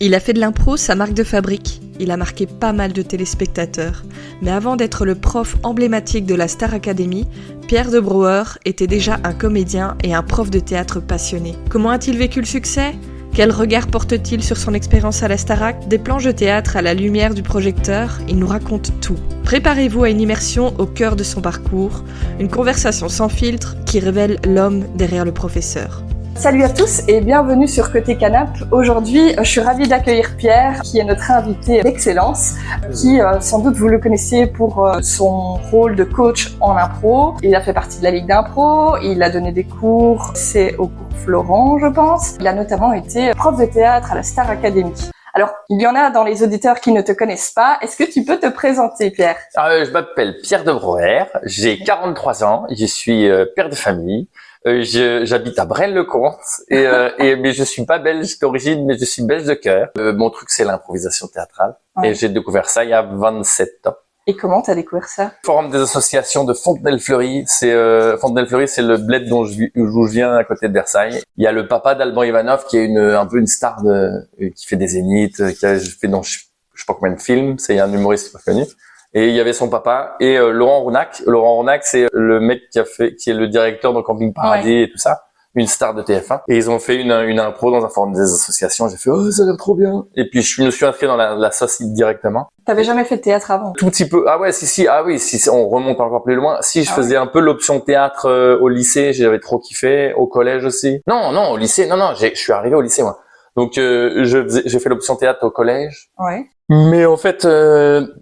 Il a fait de l'impro sa marque de fabrique. Il a marqué pas mal de téléspectateurs. Mais avant d'être le prof emblématique de la Star Academy, Pierre de Brouwer était déjà un comédien et un prof de théâtre passionné. Comment a-t-il vécu le succès ? Quel regard porte-t-il sur son expérience à la Starac ? Des planches de théâtre à la lumière du projecteur, il nous raconte tout. Préparez-vous à une immersion au cœur de son parcours, une conversation sans filtre qui révèle l'homme derrière le professeur. Salut à tous et bienvenue sur Côté Canap. Aujourd'hui, je suis ravie d'accueillir Pierre, qui est notre invité d'excellence, qui sans doute vous le connaissez pour son rôle de coach en impro. Il a fait partie de la Ligue d'impro, il a donné des cours, c'est au cours Florent, je pense. Il a notamment été prof de théâtre à la Star Academy. Alors, il y en a dans les auditeurs qui ne te connaissent pas. Est-ce que tu peux te présenter, Pierre ? Je m'appelle Pierre de Brouwer, j'ai 43 ans, je suis père de famille. J'habite à Braine-le-Comte mais je suis pas belge d'origine, mais je suis belge de cœur. Mon truc, c'est l'improvisation théâtrale. Ouais. Et j'ai découvert ça il y a 27 ans. Et comment t'as découvert ça ? Forum des associations de Fontenelle-Fleury. Fontenelle-Fleury, c'est le bled d'où je viens, à côté de Versailles. Il y a le papa d'Alban Ivanov, qui est un peu une star qui fait des zéniths, qui a fait dans je sais pas combien de films. C'est un humoriste pas connu. Et il y avait son papa et Laurent Rounac. Laurent Rounac, c'est le mec qui est le directeur de Camping Paradis et tout ça, une star de TF1. Et ils ont fait une impro dans un forum des associations. J'ai fait ça a l'air trop bien. Et puis je me suis inscrit dans la sauce directement. T'avais jamais fait de théâtre avant ? Tout petit peu. Ah ouais, si, on remonte encore plus loin. Si je faisais un peu l'option théâtre au lycée, j'avais trop kiffé. Au collège aussi. Non, au lycée. Non, je suis arrivé au lycée moi. Donc j'ai fait l'option théâtre au collège. Ouais. Mais en fait,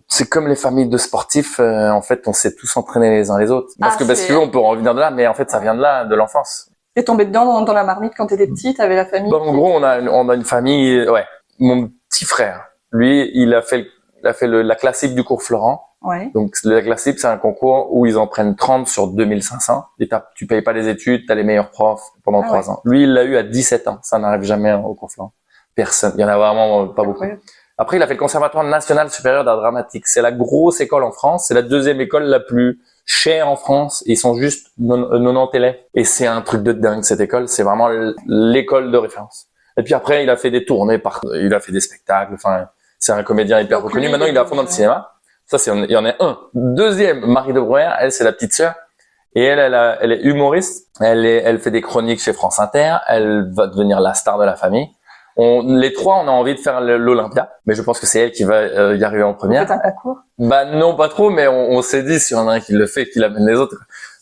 c'est comme les familles de sportifs. En fait, on s'est tous entraînés les uns les autres. Parce que on peut revenir de là, mais en fait, ça vient de là, de l'enfance. T'es tombé dedans dans la marmite quand t'étais petit, t'avais la famille. En gros, on a une famille. Ouais. Mon petit frère, lui, il a fait la classique du cours Florent. Ouais. Donc la classique, c'est un concours où ils en prennent 30 sur 2500. Et tu payes pas les études, t'as les meilleurs profs pendant 3 ans. Lui, il l'a eu à 17 ans. Ça n'arrive jamais au cours Florent. Personne. Il y en a vraiment pas beaucoup. Après, il a fait le Conservatoire national supérieur d'art dramatique. C'est la grosse école en France. C'est la deuxième école la plus chère en France. Ils sont juste 90 élèves. Et c'est un truc de dingue, cette école. C'est vraiment l'école de référence. Et puis après, il a fait des tournées il a fait des spectacles. Enfin, c'est un comédien hyper reconnu. Maintenant, il est à fond dans le cinéma. Ça, il y en a un. Deuxième, Marie de Brouwer. Elle, c'est la petite sœur. Et elle est humoriste. Elle fait des chroniques chez France Inter. Elle va devenir la star de la famille. Les trois, on a envie de faire l'Olympia, mais je pense que c'est elle qui va y arriver en première. Vous faites un concours ? Non, pas trop, mais on s'est dit, si y en a un qui le fait, qu'il amène les autres.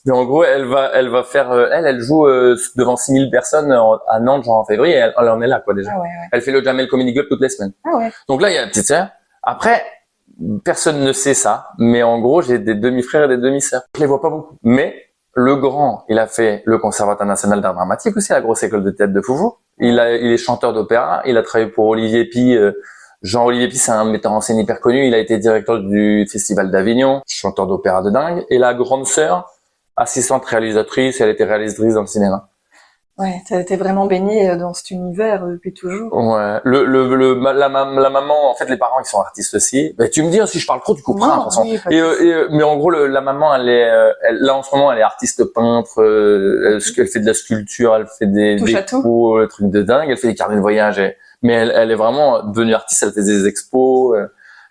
Mais en gros, elle va faire, elle joue devant 6000 personnes à Nantes, genre en février, elle en est là, quoi, déjà. Ah ouais. Elle fait le Jamel Comedy Club toutes les semaines. Ah ouais. Donc là, il y a la petite sœur. Après, personne ne sait ça, mais en gros, j'ai des demi-frères et des demi-sœurs. Je les vois pas beaucoup. Mais le grand, il a fait le Conservatoire national d'art dramatique aussi, la grosse école de théâtre de Fouveau. Il est chanteur d'opéra. Il a travaillé pour Olivier Py. Jean-Olivier Py, c'est un metteur en scène hyper connu. Il a été directeur du Festival d'Avignon, chanteur d'opéra de dingue. Et la grande sœur, assistante réalisatrice, elle était réalisatrice dans le cinéma. Ouais, t'es vraiment baigné dans cet univers depuis toujours. Ouais. La maman, en fait, les parents, ils sont artistes aussi. Mais tu me dis, si je parle trop, tu couperas, de toute façon. Oui, mais en gros, la maman, là, en ce moment, elle est artiste peintre, elle fait de la sculpture, elle fait des expos, des trucs de dingue, elle fait des carnets de voyage, mais elle est vraiment devenue artiste, elle fait des expos,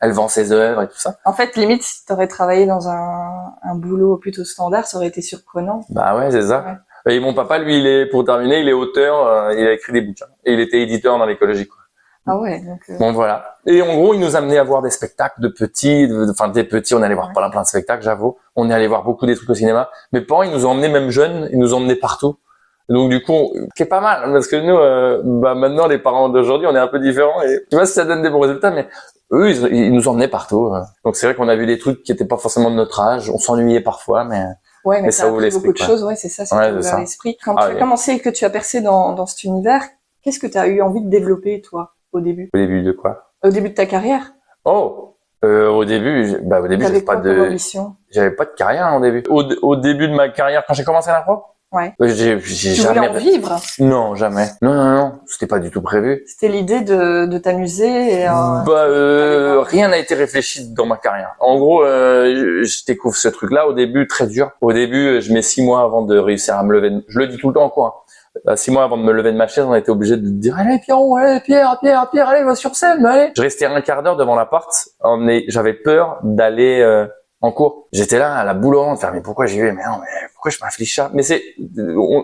elle vend ses œuvres et tout ça. En fait, limite, si t'aurais travaillé dans un boulot plutôt standard, ça aurait été surprenant. Bah ouais, c'est ça. Ouais. Et mon papa, lui, pour terminer, il est auteur, il a écrit des bouquins. Et il était éditeur dans l'écologie, quoi. Ah ouais, donc Bon, voilà. Et en gros, il nous amenait à voir des spectacles des petits, on allait voir plein de spectacles, j'avoue. On est allé voir beaucoup des trucs au cinéma. Mes parents, ils nous ont emmenés même jeunes, ils nous ont emmenés partout. Donc du coup, c'est pas mal, parce que nous, maintenant, les parents d'aujourd'hui, on est un peu différents, et tu vois, si ça donne des bons résultats, mais eux, ils nous emmenaient partout. Donc c'est vrai qu'on a vu des trucs qui étaient pas forcément de notre âge, on s'ennuyait parfois, mais... Ouais, mais ça ouvre beaucoup de choses, ouais, c'est ça, ça ouvert l'esprit. Quand tu as commencé et que tu as percé dans cet univers, qu'est-ce que tu as eu envie de développer, toi, au début? Au début de quoi? Au début de ta carrière? Au début, j'avais pas de carrière, au début. Au début de ma carrière, quand j'ai commencé l'impro? Ouais. J'ai tu voulais en vivre? Non, jamais. Non. C'était pas du tout prévu. C'était l'idée de t'amuser et rien n'a été réfléchi dans ma carrière. En gros, je découvre ce truc-là au début très dur. Au début, je mets 6 mois avant de réussir à me lever. Je le dis tout le temps, quoi. 6 mois avant de me lever de ma chaise, on était obligé de dire allez Pierre, allez va sur scène, allez. Je restais un quart d'heure devant la porte, j'avais peur d'aller en cours. J'étais là à la boule au ventre, mais pourquoi j'y vais? Mais non, mais pourquoi je m'inflige ça? Mais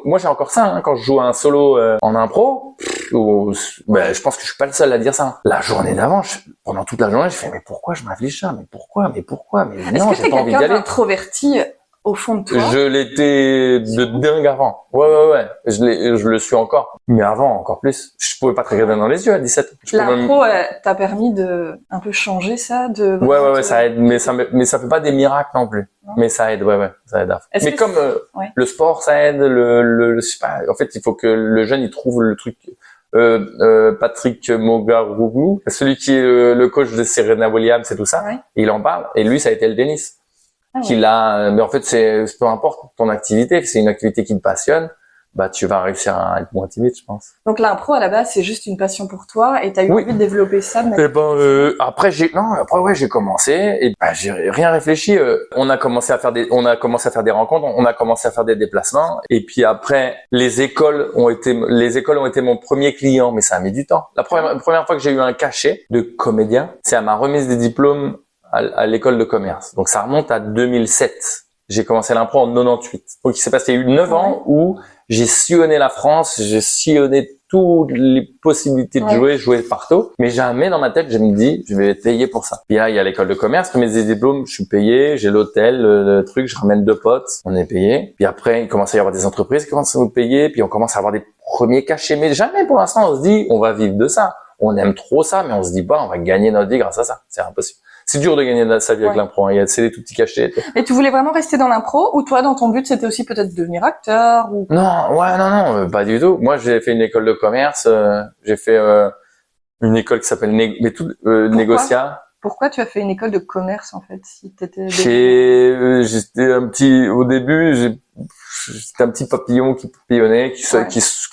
moi j'ai encore ça, hein, quand je joue un solo en impro, je pense que je suis pas le seul à dire ça. La journée d'avant, pendant toute la journée, je fais mais pourquoi je m'inflige ça? Mais pourquoi? Mais non, j'ai pas envie d'y aller. Est-ce que t'es quelqu'un d'introverti au fond de toi? Je l'étais de dingue avant. Ouais. Je le suis encore. Mais avant, encore plus. Je pouvais pas te regarder dans les yeux à 17 ans. L'impro t'a permis de un peu changer ça, Ouais, ça aide. Mais ça fait pas des miracles non plus. Non. Mais ça aide, ça aide. Mais comme le sport, ça aide. Je sais pas. En fait, il faut que le jeune il trouve le truc. Patrick Mogarougou, celui qui est le coach de Serena Williams et tout ça, il en parle. Et lui, ça a été le tennis. Mais en fait, peu importe ton activité, c'est une activité qui te passionne, tu vas réussir à être moins timide, je pense. Donc l'impro à la base, c'est juste une passion pour toi et t'as eu envie de développer ça. Après j'ai commencé et j'ai rien réfléchi. On a commencé à faire des rencontres, on a commencé à faire des déplacements et puis après les écoles ont été mon premier client, mais ça a mis du temps. La première fois que j'ai eu un cachet de comédien, c'est à ma remise des diplômes à l'école de commerce. Donc ça remonte à 2007. J'ai commencé l'impro en 98. Donc il s'est passé 9 ans où j'ai sillonné la France, j'ai sillonné toutes les possibilités de jouer partout. Mais jamais dans ma tête, je me dis, je vais être payé pour ça. Puis là, il y a l'école de commerce, mes diplômes, je suis payé, j'ai l'hôtel, le truc, je ramène 2 potes, on est payé. Puis après, il commence à y avoir des entreprises qui commencent à nous payer, puis on commence à avoir des premiers cachets. Mais jamais pour l'instant, on se dit, on va vivre de ça. On aime trop ça, mais on se dit pas, on va gagner notre vie grâce à ça. C'est impossible. C'est dur de gagner sa vie avec l'impro. C'est des tout petits cachets. Et tu voulais vraiment rester dans l'impro ou toi, dans ton but, c'était aussi peut-être devenir acteur ou... Non, pas du tout. Moi, j'ai fait une école de commerce. J'ai fait une école qui s'appelle Négocia. Pourquoi tu as fait une école de commerce en fait si t'étais j'étais un petit au début, j'étais un petit papillon qui papillonnait, qui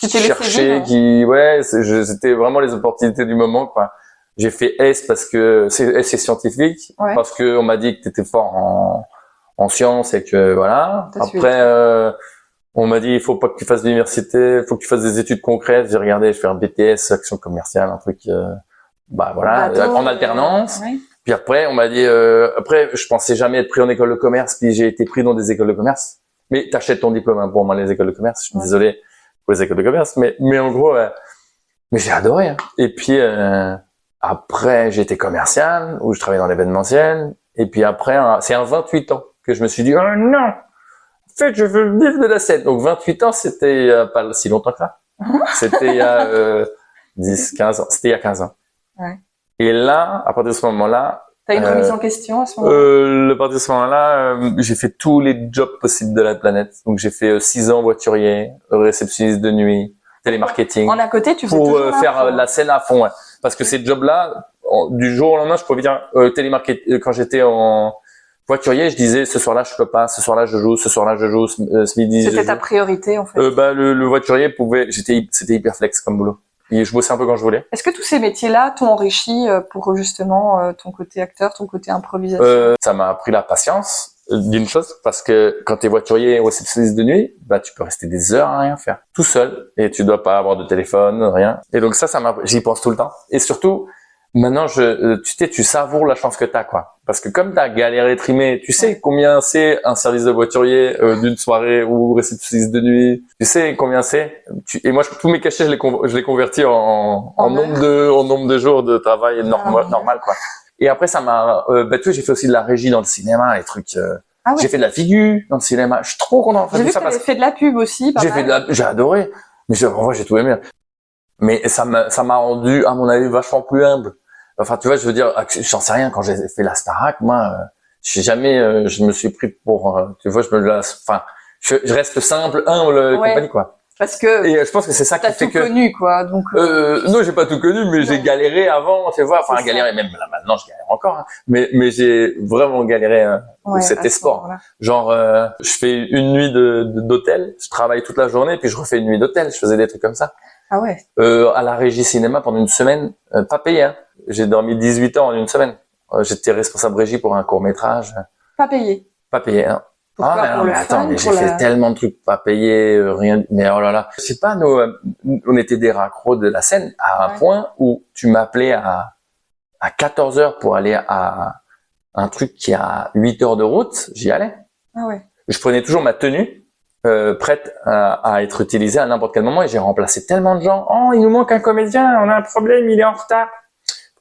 cherchait, c'était vraiment les opportunités du moment quoi. J'ai fait S parce que c'est scientifique, parce que on m'a dit que t'étais fort en sciences et que voilà. Après on m'a dit il faut pas que tu fasses l'université, il faut que tu fasses des études concrètes. J'ai regardé, je fais un BTS action commerciale, un truc en alternance. Puis après on m'a dit après je pensais jamais être pris en école de commerce, puis j'ai été pris dans des écoles de commerce. Mais t'achètes ton diplôme pour moi les écoles de commerce. Je suis désolé pour les écoles de commerce, mais en gros mais j'ai adoré. Et puis après, j'ai été commercial, où je travaillais dans l'événementiel. Et puis après, c'est à 28 ans que je me suis dit, oh non, en fait, je veux vivre de la scène. Donc 28 ans, c'était pas si longtemps que ça. C'était il y a 15 ans. C'était il y a 15 ans. Ouais. Et là, à partir de ce moment-là... T'as une remise en question à ce moment-là? À partir de ce moment-là, j'ai fait tous les jobs possibles de la planète. Donc j'ai fait 6 ans voiturier, réceptionniste de nuit, télémarketing. En à côté, tu faisais pour faire la scène à fond. Parce que ces jobs-là, du jour au lendemain, je pouvais dire télémarketing. Quand j'étais en voiturier, je disais ce soir-là je peux pas, ce soir-là je joue, ce midi. C'était ta priorité en fait. Le voiturier c'était hyper flex comme boulot. Et je bossais un peu quand je voulais. Est-ce que tous ces métiers-là t'ont enrichi pour justement ton côté acteur, ton côté improvisation? Ça m'a appris la patience. D'une chose, parce que quand t'es voiturier ou réceptionniste de nuit, tu peux rester des heures à rien faire, tout seul, et tu dois pas avoir de téléphone, rien. Et donc j'y pense tout le temps. Et surtout, maintenant, tu savoures la chance que t'as, quoi. Parce que comme t'as galéré trimé, tu sais combien c'est un service de voiturier d'une soirée ou réceptionniste de nuit. Tu sais combien c'est. Et moi, tous mes cachets, je les convertis en nombre de jours de travail normal, quoi. Et après, ça m'a, tu vois, j'ai fait aussi de la régie dans le cinéma, les trucs, j'ai fait de la figure dans le cinéma. Je suis trop content. J'ai vu que t'avais fait de la pub aussi, j'ai adoré. Mais en vrai, j'ai tout aimé. Mais ça m'a rendu, à mon avis, vachement plus humble. Enfin, tu vois, je veux dire, j'en sais rien, quand j'ai fait la Starac, moi, je me suis pris pour, tu vois, je reste simple, humble, compagnie, quoi. Parce que et je pense que c'est ça qui fait que t'as tout connu quoi donc non j'ai pas tout connu mais j'ai galéré avant tu vois galéré même là maintenant je galère encore hein. mais j'ai vraiment galéré c'était sport genre je fais une nuit d'hôtel, je travaille toute la journée puis je refais une nuit d'hôtel, je faisais des trucs comme ça. Ah ouais. À la régie cinéma pendant une semaine, pas payé hein. J'ai dormi 18 ans en une semaine. J'étais responsable régie pour un court-métrage. Pas payé Pas payé hein. Pourquoi? Ah, Pour non, le mais attends, fun, mais j'ai pour fait la... tellement de trucs pas payés, rien, mais oh là là. Je sais pas, on était des raccros de la scène à un point où tu m'appelais à 14 heures pour aller à un truc qui a 8 heures de route, j'y allais. Ah ouais. Je prenais toujours ma tenue, prête à être utilisée à n'importe quel moment et j'ai remplacé tellement de gens. Oh, il nous manque un comédien, on a un problème, il est en retard.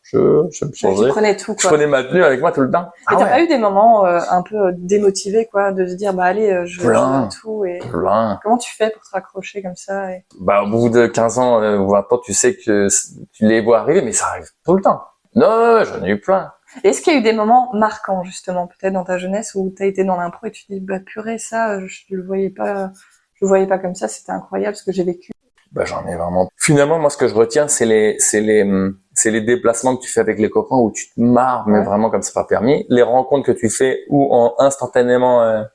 Je me changeais. Tu prenais tout, quoi. Je prenais ma tenue avec moi tout le temps. Et t'as pas eu des moments un peu démotivés, quoi, de se dire, bah allez, je donne tout et... Plein. Comment tu fais pour te raccrocher comme ça et... Bah, au bout de 15 ans ou 20 ans, tu sais que tu les vois arriver, mais ça arrive tout le temps. Non, j'en ai eu plein. Et est-ce qu'il y a eu des moments marquants, justement, peut-être dans ta jeunesse, où t'as été dans l'impro et tu te dis, bah purée, ça, je le voyais pas comme ça, c'était incroyable ce que j'ai vécu. Bah, j'en ai vraiment. Finalement, moi, ce que je retiens, c'est les déplacements que tu fais avec les copains où tu te marres, mais vraiment comme c'est pas permis. Les rencontres que tu fais où instantanément,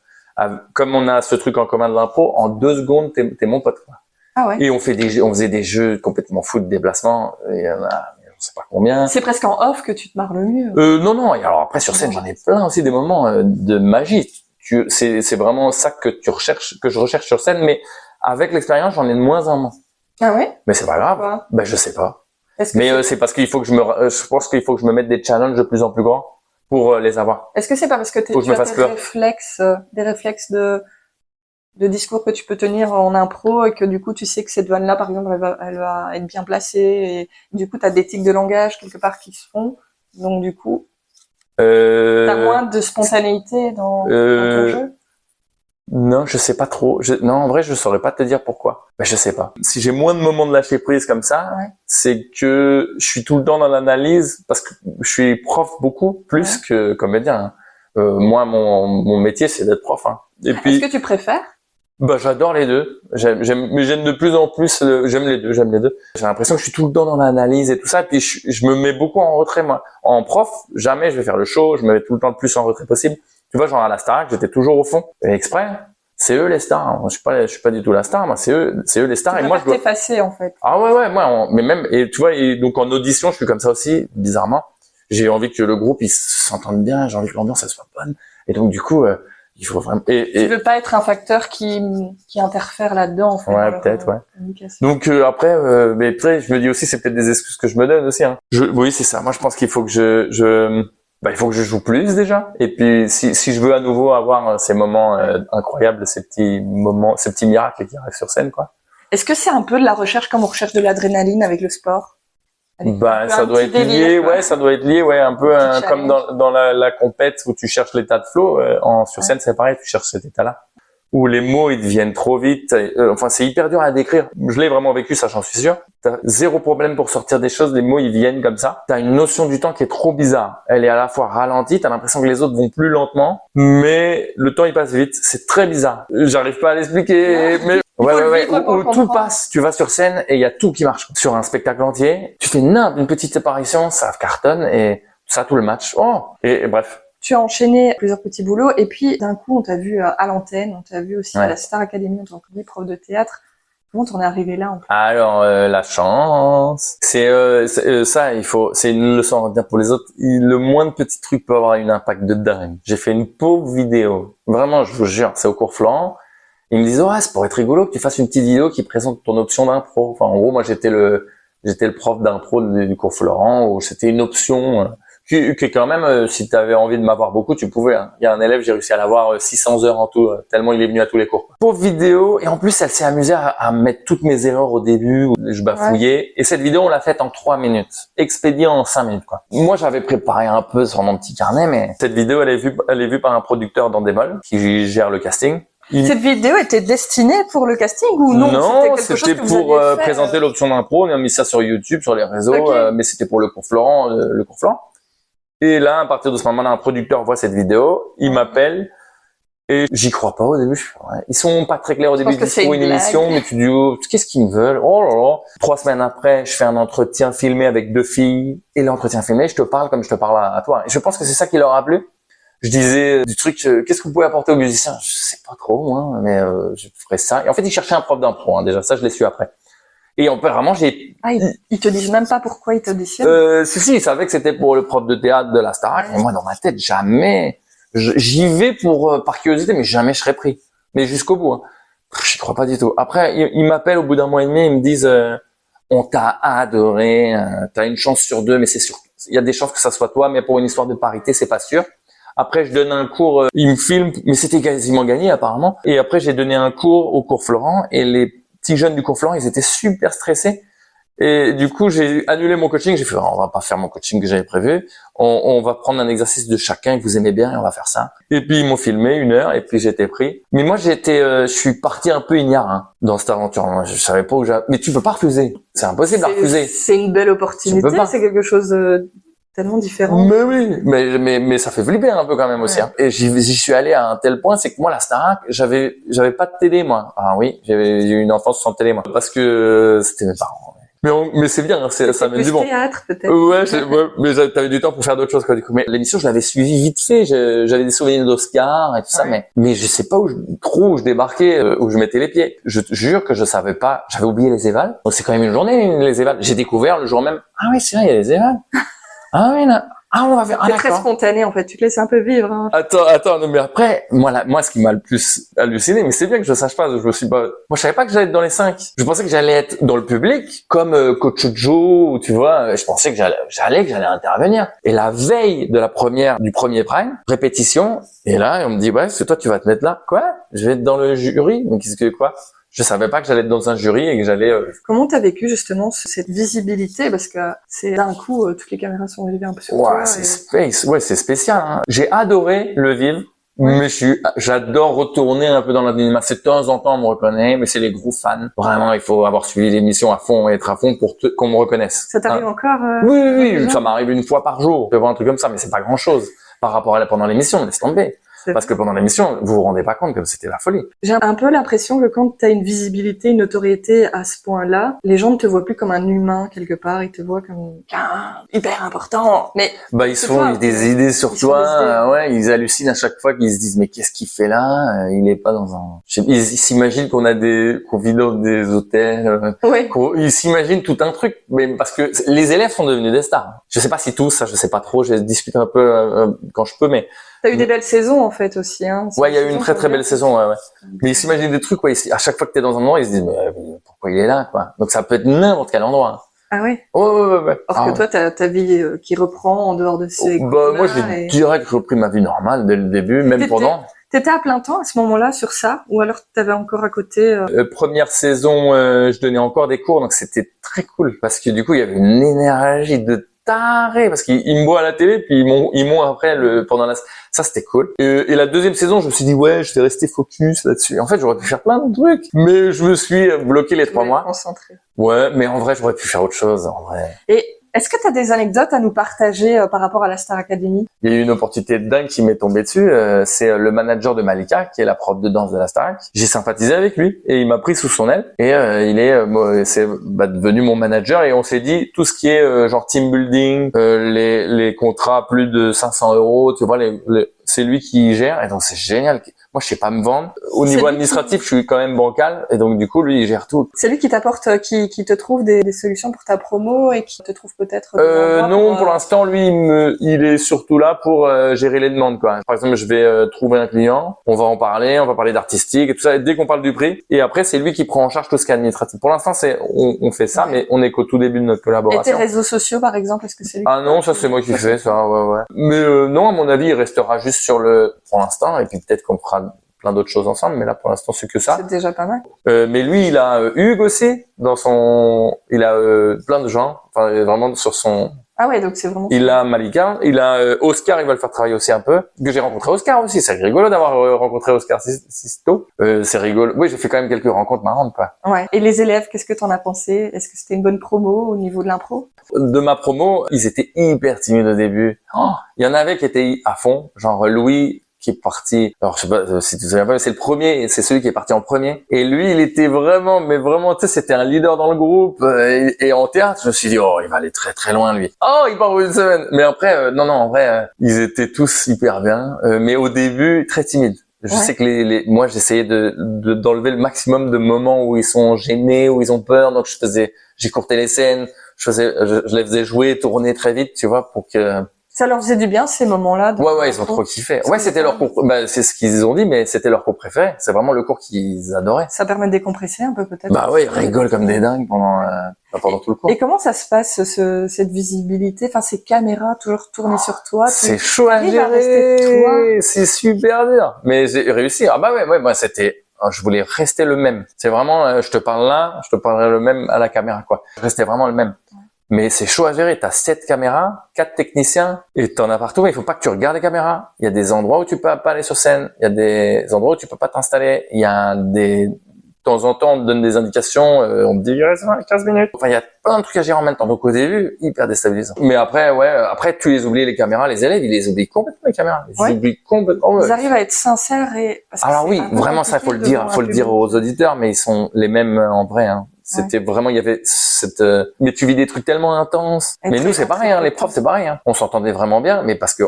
comme on a ce truc en commun de l'impro, en 2 secondes, t'es mon pote, quoi. Ah ouais. Et on faisait des jeux complètement fous de déplacement. Et je sais pas combien. C'est presque en off que tu te marres le mieux. Non. Et alors après, sur scène, j'en ai plein aussi des moments de magie. C'est vraiment ça que je recherche sur scène, mais avec l'expérience, j'en ai de moins en moins. Ah ouais? Mais c'est pas grave. Pourquoi? Ben, je sais pas. Mais c'est parce qu'il faut que je pense qu'il faut que je me mette des challenges de plus en plus grands pour les avoir. Est-ce que c'est pas parce que tu as des réflexes de discours que tu peux tenir en impro et que du coup tu sais que cette vanne-là, par exemple, elle va être bien placée et du coup tu as des tics de langage quelque part qui se font, donc du coup t'as moins de spontanéité dans ton jeu? Non, je sais pas trop. Non, en vrai, je saurais pas te dire pourquoi. Ben, je sais pas. Si j'ai moins de moments de lâcher prise comme ça, c'est que je suis tout le temps dans l'analyse parce que je suis prof beaucoup plus que comédien. Moi, mon métier, c'est d'être prof. Hein. Et puis, est-ce que tu préfères? Bah, j'adore les deux. Mais j'aime de plus en plus. J'aime les deux. J'ai l'impression que je suis tout le temps dans l'analyse et tout ça. Et puis je me mets beaucoup en retrait moi. En prof, jamais je vais faire le show. Je me mets tout le temps le plus en retrait possible. Tu vois, genre à la Starac, j'étais toujours au fond. Et exprès. C'est eux les stars. Je suis pas du tout la star. Moi, c'est eux les stars. Tu et moi, je dois t'effacer en fait. Ah ouais. Moi, mais même et tu vois. Et donc en audition, je suis comme ça aussi. Bizarrement, j'ai envie que le groupe il s'entende bien. J'ai envie que l'ambiance elle soit bonne. Et donc du coup. Il faut vraiment. Tu veux pas être un facteur qui interfère là-dedans, en fait. Ouais, peut-être, ouais. Donc après, mais après, je me dis aussi, c'est peut-être des excuses que je me donne aussi. Hein. Oui, c'est ça. Moi, je pense qu'il faut que il faut que je joue plus déjà. Et puis, si je veux à nouveau avoir ces moments incroyables, ces petits miracles qui arrivent sur scène, quoi. Est-ce que c'est un peu de la recherche comme on recherche de l'adrénaline avec le sport? Bah, ça doit être lié, ça doit être lié, un peu comme dans la compète où tu cherches l'état de flow. Sur scène, c'est pareil, tu cherches cet état-là. Où les mots, ils deviennent trop vite. Enfin, c'est hyper dur à décrire. Je l'ai vraiment vécu, ça, j'en suis sûr. T'as zéro problème pour sortir des choses, les mots, ils viennent comme ça. T'as une notion du temps qui est trop bizarre. Elle est à la fois ralentie, t'as l'impression que les autres vont plus lentement, mais le temps, il passe vite. C'est très bizarre. J'arrive pas à l'expliquer, mais... Ouais. Où tout passe. Tu vas sur scène et il y a tout qui marche. Sur un spectacle entier, tu fais une petite apparition, ça cartonne et ça tout le match. Et bref. Tu as enchaîné plusieurs petits boulots et puis d'un coup on t'a vu à l'antenne, on t'a vu aussi à la Star Academy en tant que prof de théâtre. Comment t'en es arrivé là en fait? Alors la chance, c'est ça, c'est une leçon à dire pour les autres. Le moindre petit truc peut avoir un impact de dingue. J'ai fait une pauvre vidéo, vraiment, je vous jure, c'est au cours Florent. Ils me disent c'est pour être rigolo que tu fasses une petite vidéo qui présente ton option d'impro. Enfin en gros moi j'étais le prof d'impro du cours Florent où c'était une option qui quand même si tu avais envie de m'avoir beaucoup tu pouvais. Hein. Il y a un élève j'ai réussi à l'avoir 600 heures en tout tellement il est venu à tous les cours. Pauvre vidéo et en plus elle s'est amusée à mettre toutes mes erreurs au début où je bafouillais et cette vidéo on l'a faite en 3 minutes, expédiée en 5 minutes quoi. Moi j'avais préparé un peu sur mon petit carnet mais cette vidéo elle est vue par un producteur d'Andemol qui gère le casting. Cette vidéo était destinée pour le casting ou non? Non, c'était pour présenter l'option d'impro. On a mis ça sur YouTube, sur les réseaux, mais c'était pour le cours Florent, Et là, à partir de ce moment-là, un producteur voit cette vidéo, il m'appelle et j'y crois pas au début. Ils sont pas très clairs au début. Ils disent une émission, mais tu dis qu'est-ce qu'ils me veulent? Oh là là. 3 semaines après, je fais un entretien filmé avec 2 filles et l'entretien filmé, je te parle comme je te parle à toi. Et je pense que c'est ça qui leur a plu. Je disais du truc, qu'est-ce que vous pouvez apporter aux musiciens? Je sais pas trop, moi, mais je ferais ça. Et en fait, ils cherchaient un prof d'impro, hein, déjà, ça, je l'ai su après. Et vraiment, ils te disent même pas pourquoi ils t'auditionnent? Si, ils savaient que c'était pour le prof de théâtre de la Starac. Mais moi, dans ma tête, jamais. J'y vais par curiosité, mais jamais je serais pris. Mais jusqu'au bout. Hein. Je crois pas du tout. Après, ils m'appellent au bout d'un mois et demi, ils me disent on t'a adoré, t'as une chance sur deux, mais c'est sûr. Il y a des chances que ça soit toi, mais pour une histoire de parité, c'est pas sûr. Après, je donne un cours, ils me filment, mais c'était quasiment gagné apparemment. Et après, j'ai donné un cours au cours Florent, et les petits jeunes du cours Florent, ils étaient super stressés. Et du coup, j'ai annulé mon coaching. J'ai fait, on va pas faire mon coaching que j'avais prévu. On va prendre un exercice de chacun que vous aimez bien et on va faire ça. Et puis, ils m'ont filmé 1 heure et puis j'étais pris. Mais moi, je suis parti un peu ignare, hein, dans cette aventure. Moi, je savais pas où mais tu peux pas refuser. C'est impossible à refuser. C'est une belle opportunité. C'est quelque chose tellement différent. Mais oui, mais ça fait flipper un peu quand même aussi. Hein. Et j'y suis allé à un tel point, c'est que moi la Starac, j'avais pas de télé moi. Ah oui, j'ai eu une enfance sans télé moi, parce que c'était mes parents. Mais c'est bien, hein, ça mène du bon. Théâtre peut-être. Mais t'avais du temps pour faire d'autres choses quoi du coup. Mais l'émission, je l'avais suivie vite fait. J'avais des souvenirs d'Oscar et tout ça, mais je sais pas où je débarquais, où je mettais les pieds. Je te jure que je savais pas. J'avais oublié les évals. Donc c'est quand même une journée les évals. J'ai découvert le jour même. Ah oui, c'est vrai, il y a les évals. Ah oui, là. Ah, on va faire. C'est très spontané, en fait. Tu te laisses un peu vivre, hein. Attends, non, mais après, moi, ce qui m'a le plus halluciné, mais c'est bien que je sache pas, moi, je savais pas que j'allais être dans les 5. Je pensais que j'allais être dans le public, comme Coach Joe, tu vois. Je pensais que j'allais intervenir. Et la veille du premier prime, répétition, et là, on me dit, ouais, c'est toi, tu vas te mettre là. Quoi? Je vais être dans le jury? Mais quoi? Je savais pas que j'allais être dans un jury et que j'allais... Comment t'as vécu justement cette visibilité? Parce que c'est d'un coup, toutes les caméras sont levées un peu sur toi. C'est spécial. Hein. J'ai adoré le vivre, mais j'adore retourner un peu dans l'anonymat. C'est de temps en temps on me reconnaît, mais c'est les gros fans. Vraiment, il faut avoir suivi l'émission à fond et être à fond pour qu'on me reconnaisse. Ça t'arrive encore Oui, ça m'arrive 1 fois par jour. Je peux voir un truc comme ça, mais c'est pas grand-chose par rapport à pendant l'émission. Laisse tomber. Parce que pendant l'émission, vous vous rendez pas compte que c'était la folie. J'ai un peu l'impression que quand tu as une visibilité, une notoriété à ce point-là, les gens ne te voient plus comme un humain quelque part, ils te voient comme hyper important. Mais ils se font des idées sur toi, ils hallucinent à chaque fois qu'ils se disent mais qu'est-ce qu'il fait là? Il est pas dans un ils s'imaginent qu'on vit dans des hôtels, ils s'imaginent tout un truc, mais parce que les élèves sont devenus des stars. Je sais pas si tous, ça je sais pas trop, je discute un peu quand je peux, mais t'as eu des belles saisons en fait aussi, hein. Ouais, il y a eu une très très belle saison, ouais. Mais ils s'imaginent des trucs, à chaque fois que t'es dans un endroit, ils se disent mais pourquoi il est là, quoi. Donc ça peut être n'importe quel endroit. Ah ouais. Ouais. Parce que toi, t'as ta vie qui reprend en dehors de ces. Moi, j'ai direct repris ma vie normale dès le début, même pendant. T'étais à plein temps à ce moment-là sur ça, ou alors t'avais encore à côté. Première saison, je donnais encore des cours, donc c'était très cool parce que du coup, il y avait une énergie de taré parce qu'ils me voient à la télé puis ils m'ont après ça c'était cool et la deuxième saison je me suis dit je vais rester focus là-dessus. En fait j'aurais pu faire plein de trucs mais je me suis bloqué les 3 mois concentré. Mais en vrai j'aurais pu faire autre chose en vrai. Et est-ce que tu as des anecdotes à nous partager par rapport à la Star Academy? Il y a eu une opportunité de dingue qui m'est tombée dessus. C'est le manager de Malika, qui est la prof de danse de la Star. J'ai sympathisé avec lui et il m'a pris sous son aile. Et c'est devenu mon manager. Et on s'est dit tout ce qui est genre team building, les contrats plus de 500 €, tu vois, c'est lui qui gère. Et donc c'est génial. Moi, je sais pas me vendre. Au niveau administratif, je suis quand même bancal. Et donc, du coup, lui, il gère tout. C'est lui qui t'apporte, qui te trouve des solutions pour ta promo et qui te trouve peut-être... non, pour l'instant, lui, il est surtout là pour gérer les demandes, quoi. Par exemple, je vais trouver un client. On va parler d'artistique et tout ça. Et dès qu'on parle du prix. Et après, c'est lui qui prend en charge tout ce qui est administratif. Pour l'instant, on fait ça, mais on est qu'au tout début de notre collaboration. Et tes réseaux sociaux, par exemple, est-ce que c'est lui? Ah non, ça, c'est moi qui fais ça, ouais. Mais non, à mon avis, il restera juste pour l'instant. Et puis peut-être qu'on fera plein d'autres choses ensemble, mais là pour l'instant c'est que ça. C'est déjà pas mal. Mais lui il a Hugues aussi il a plein de gens, enfin vraiment sur son. Ah ouais, donc c'est vraiment. Il a Malika, il a Oscar, il va le faire travailler aussi un peu. Que j'ai rencontré Oscar aussi, c'est rigolo d'avoir rencontré Oscar Sisto. C'est rigolo. Oui, j'ai fait quand même quelques rencontres marrantes, quoi. Ouais. Et les élèves, qu'est-ce que t'en as pensé? Est-ce que c'était une bonne promo au niveau de l'impro? De ma promo, ils étaient hyper timides au début. Il y en avait qui étaient à fond, genre Louis qui est parti. Alors je sais pas si tu te souviens pas, mais c'est le premier, c'est celui qui est parti en premier. Et lui, il était vraiment, tu sais, c'était un leader dans le groupe. Et en théâtre, je me suis dit, il va aller très très loin lui. Il part pour 1 semaine. Mais après, non, en vrai, ils étaient tous hyper bien. Mais au début, très timides. Je sais que moi, j'essayais d'enlever le maximum de moments où ils sont gênés, où ils ont peur. Donc j'écourtais les scènes, je les faisais jouer, tourner très vite, tu vois, pour que. Ça leur faisait du bien ces moments-là. Ouais, ils ont trop kiffé. Ouais, c'était leur cours. Bah, c'est ce qu'ils ont dit, mais c'était leur cours préféré. C'est vraiment le cours qu'ils adoraient. Ça permet de décompresser un peu peut-être. Bah ouais, ils rigolent comme des dingues pendant tout le cours. Et comment ça se passe cette visibilité, enfin ces caméras toujours tournées sur toi? C'est chaud à gérer. C'est super dur. Mais j'ai réussi. Ah bah ouais, moi je voulais rester le même. C'est vraiment, je te parle là, je te parlerai le même à la caméra, quoi. Je restais vraiment le même. Mais c'est chaud à gérer. T'as 7 caméras, 4 techniciens, et t'en as partout. Mais il faut pas que tu regardes les caméras. Il y a des endroits où tu peux pas aller sur scène. Il y a des endroits où tu peux pas t'installer. Il y a de temps en temps, on te donne des indications, on te dit, il reste 15 minutes. Enfin, il y a plein de trucs à gérer en même temps. Donc, au début, hyper déstabilisant. Mais après, après, tu les oublies, les caméras, les élèves, ils les oublient complètement, les caméras. Ils oublient complètement. Ils arrivent à être sincères Alors oui, vraiment, ça, faut le dire aux auditeurs, mais ils sont les mêmes en vrai, hein. C'était vraiment, il y avait mais tu vis des trucs tellement intenses. Mais nous, c'est pareil, hein, les profs, c'est pareil, hein. On s'entendait vraiment bien, mais parce que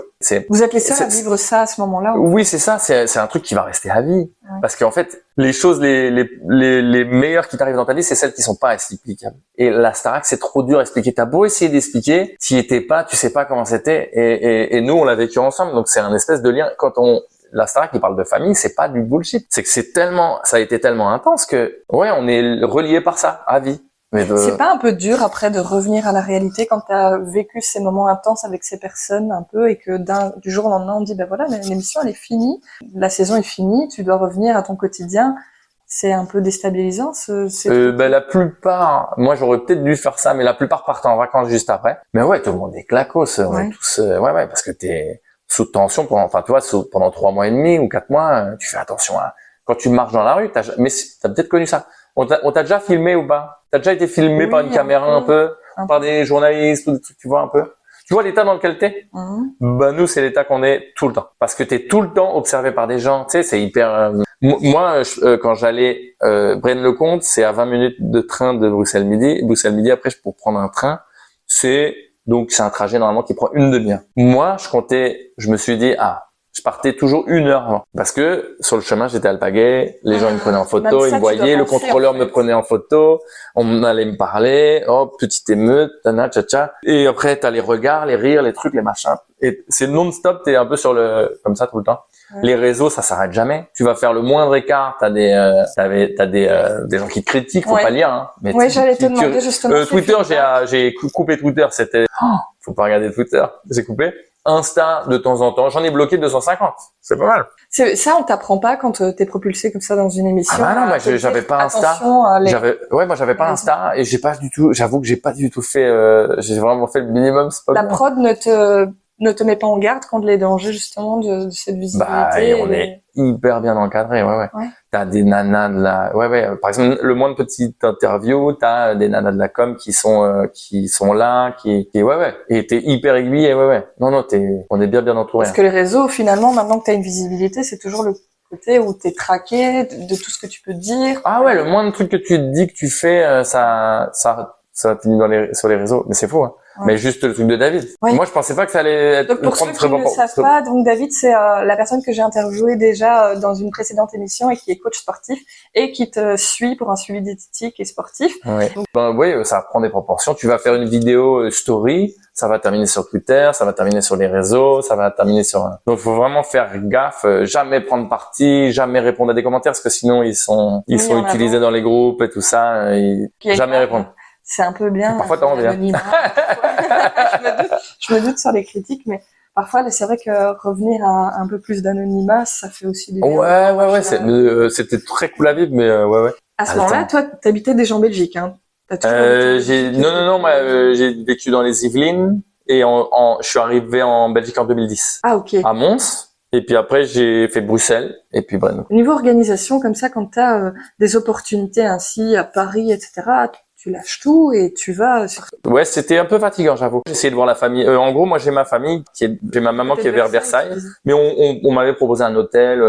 Vous êtes les seuls à vivre ça à ce moment-là? Oui, c'est ça, c'est un truc qui va rester à vie. Ouais. Parce qu'en fait, les choses les meilleures qui t'arrivent dans ta vie, c'est celles qui sont pas explicables. Et la Starac, c'est trop dur à expliquer. T'as beau essayer d'expliquer, t'y étais pas, tu sais pas comment c'était. Et nous, on l'a vécu ensemble, donc c'est un espèce de lien. La Starac qui parle de famille, c'est pas du bullshit. C'est que ça a été tellement intense que, on est relié par ça, à vie. C'est pas un peu dur après de revenir à la réalité quand t'as vécu ces moments intenses avec ces personnes un peu et que du jour au lendemain on dit ben voilà, l'émission elle est finie, la saison est finie, tu dois revenir à ton quotidien. C'est un peu déstabilisant la plupart, moi j'aurais peut-être dû faire ça, mais la plupart partent en vacances juste après. Mais ouais, tout le monde est claquos, on est tous, parce que t'es sous tension pendant 3 mois et demi ou 4 mois, tu fais attention à, quand tu marches dans la rue, t'as peut-être connu ça. On t'a déjà filmé ou pas? T'as déjà été filmé par une caméra un peu, par des journalistes ou des trucs, tu vois un peu? Tu vois l'état dans lequel t'es? Bah nous, c'est l'état qu'on est tout le temps. Parce que t'es tout le temps observé par des gens, tu sais, c'est hyper... Moi, quand j'allais Braine-le-Comte, c'est à 20 minutes de train de Bruxelles-Midi. Bruxelles-Midi, après, pour prendre un train, c'est un trajet normalement qui prend une demi-heure. Moi, je me suis dit, je partais toujours 1 heure avant. Parce que sur le chemin, j'étais alpaguet, les gens ils me prenaient en photo, ils me voyaient, le contrôleur me prenait en photo, on allait me parler, petite émeute, tana, tcha. Et après, t'as les regards, les rires, les trucs, les machins. Et c'est non-stop, t'es un peu comme ça tout le temps. Les réseaux, ça s'arrête jamais. Tu vas faire le moindre écard, t'as des gens qui te critiquent, faut pas lire, hein. Mais j'allais te demander justement. Twitter, j'ai coupé Twitter, faut pas regarder Twitter, j'ai coupé. Insta, de temps en temps, j'en ai bloqué 250. C'est pas mal. Ça, on t'apprend pas quand t'es propulsé comme ça dans une émission. Ah bah non, moi j'avais pas Insta. Moi j'avais pas Insta et j'avoue que j'ai pas du tout fait, j'ai vraiment fait le minimum, c'est pas La prod ne te met pas en garde contre les dangers justement de cette visibilité. On est hyper bien encadré, ouais. T'as des nanas de la, par exemple, le moins de petites interviews, t'as des nanas de la com qui sont là, et t'es hyper aiguillé, Non, on est bien entouré. Parce que les réseaux, finalement, maintenant que t'as une visibilité, c'est toujours le côté où t'es traqué de tout ce que tu peux dire. Ah ouais, le moins de trucs que tu te dis que tu fais, ça finit sur les réseaux, mais c'est faux, hein. Mais juste le truc de David. Moi, je pensais pas que ça allait être donc, pour ceux qui ne savent pas, donc David, c'est la personne que j'ai interviewée déjà dans une précédente émission et qui est coach sportif et qui te suit pour un suivi diététique et sportif. Donc, ça prend des proportions. Tu vas faire une vidéo story, ça va terminer sur Twitter, ça va terminer sur les réseaux, ça va terminer sur... Donc, faut vraiment faire gaffe, jamais prendre parti, jamais répondre à des commentaires parce que sinon, ils sont utilisés dans les groupes et tout ça, jamais répondre. C'est un peu bien. Parfois, t'as envie. Je me doute sur les critiques, mais parfois, c'est vrai que revenir à un peu plus d'anonymat, ça fait aussi du bien. Ouais. C'était très cool à vivre, mais ouais. À ce moment-là, toi, t'habitais déjà en Belgique, hein? Non, moi, j'ai vécu dans les Yvelines et je suis arrivé en Belgique en 2010. Ah, ok. À Mons. Et puis après, j'ai fait Bruxelles et puis Brenne. Au niveau organisation, comme ça, quand t'as des opportunités ainsi à Paris, etc., tu lâches tout et tu vas sur... Ouais, c'était un peu fatigant, j'avoue. J'ai essayé de voir la famille. En gros, moi, j'ai ma famille j'ai ma maman qui est vers Versailles. Mais on m'avait proposé un hôtel,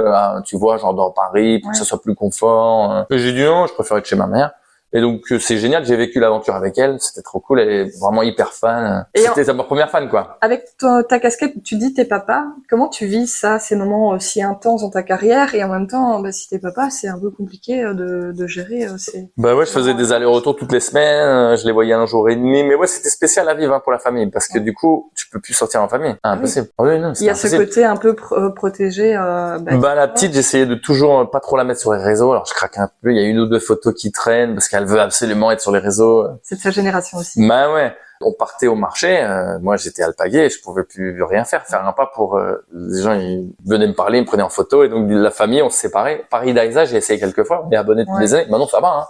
tu vois, genre dans Paris, pour que ça soit plus confort. J'ai dit non, je préfère être chez ma mère. Et donc c'est génial, j'ai vécu l'aventure avec elle, c'était trop cool, elle est vraiment hyper fan. Et C'était ma première fan, quoi. Avec ta casquette, tu dis t'es papa, comment tu vis ça, ces moments si intenses dans ta carrière, et en même temps, si t'es papa, c'est un peu compliqué de gérer ces... Bah ouais, je faisais des allers-retours toutes les semaines, je les voyais un jour et demi, mais ouais, c'était spécial à vivre, hein, pour la famille, parce que du coup, tu peux plus sortir en famille. Impossible. Oui. Oui, non, Il y a impossible. ce côté un peu protégé. La petite, j'essayais de toujours pas trop la mettre sur les réseaux. Alors je craque un peu. Il y a une ou deux photos qui traînent parce qu'elle veut absolument être sur les réseaux. C'est de sa génération aussi. Bah ouais. On partait au marché. Moi, j'étais alpagué. Je pouvais plus rien faire. Faire un pas pour les gens. Ils venaient me parler, ils me prenaient en photo. Et donc la famille, on se séparait. Paris d'Aïsa, j'ai essayé quelques fois. On est abonné toutes les années. Maintenant, ça va. Hein.